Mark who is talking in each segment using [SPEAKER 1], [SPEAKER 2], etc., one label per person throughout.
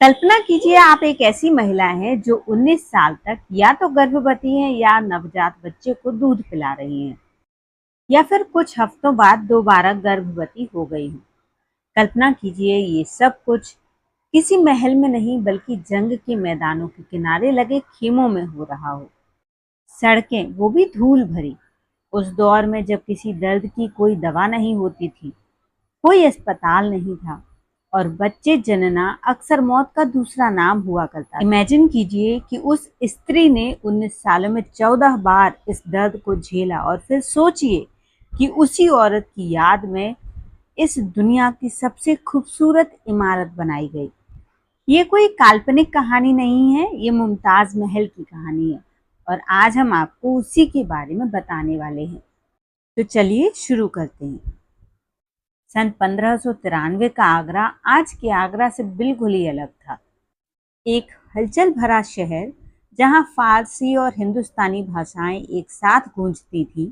[SPEAKER 1] कल्पना कीजिए आप एक ऐसी महिला हैं जो 19 साल तक या तो गर्भवती हैं या नवजात बच्चे को दूध पिला रही हैं या फिर कुछ हफ्तों बाद दोबारा गर्भवती हो गई हैं। कल्पना कीजिए ये सब कुछ किसी महल में नहीं बल्कि जंग के मैदानों के किनारे लगे खेमों में हो रहा हो। सड़कें वो भी धूल भरी, उस दौर में जब किसी दर्द की कोई दवा नहीं होती थी, कोई अस्पताल नहीं था और बच्चे जनना अक्सर मौत का दूसरा नाम हुआ करता। इमेजिन कीजिए कि उस स्त्री ने 19 सालों में 14 बार इस दर्द को झेला और फिर सोचिए कि उसी औरत की याद में इस दुनिया की सबसे खूबसूरत इमारत बनाई गई। ये कोई काल्पनिक कहानी नहीं है, ये मुमताज महल की कहानी है और आज हम आपको उसी के बारे में बताने वाले हैं। तो चलिए शुरू करते हैं। सन 1593 का आगरा आज के आगरा से बिल्कुल ही अलग था। एक हलचल भरा शहर जहां फारसी और हिंदुस्तानी भाषाएं एक साथ गूंजती थीं,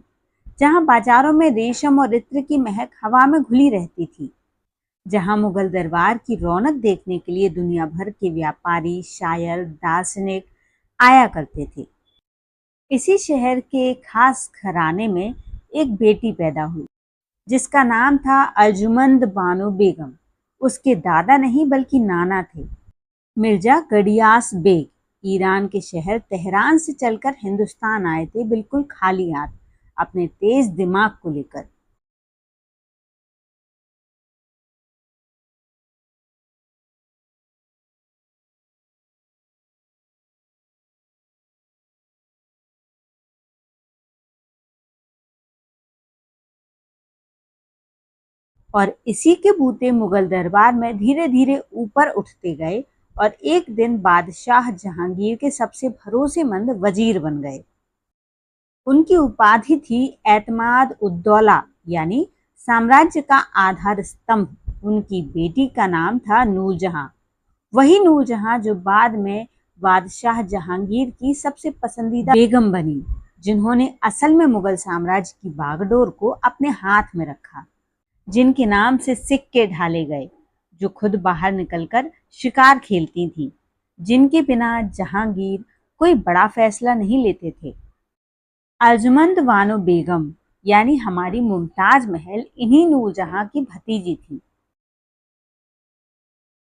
[SPEAKER 1] जहां बाजारों में रेशम और इत्र की महक हवा में घुली रहती थी, जहां मुगल दरबार की रौनक देखने के लिए दुनिया भर के व्यापारी, शायर, दार्शनिक आया करते थे। इसी शहर के एक खास घराने में एक बेटी पैदा हुई जिसका नाम था अर्जुमंद बानो बेगम। उसके दादा नहीं बल्कि नाना थे मिर्जा गडियास बेग। ईरान के शहर तेहरान से चलकर हिंदुस्तान आए थे बिल्कुल खाली हाथ, अपने तेज दिमाग को लेकर। और इसी के बूते मुगल दरबार में धीरे धीरे ऊपर उठते गए और एक दिन बादशाह जहांगीर के सबसे भरोसेमंद वजीर बन गए। उनकी उपाधि थी एतमाद उद्दौला, यानी साम्राज्य का आधार स्तंभ। उनकी बेटी का नाम था नूरजहां, वही नूरजहां जो बाद में बादशाह जहांगीर की सबसे पसंदीदा बेगम बनी, जिन्होंने असल में मुगल साम्राज्य की बागडोर को अपने हाथ में रखा, जिनके नाम से सिक्के ढाले गए, जो खुद बाहर निकलकर शिकार खेलती थीं, जिनके बिना जहांगीर कोई बड़ा फैसला नहीं लेते थे। अर्जुमंद बानो बेगम यानी हमारी मुमताज महल इन्हीं नूरजहां की भतीजी थी।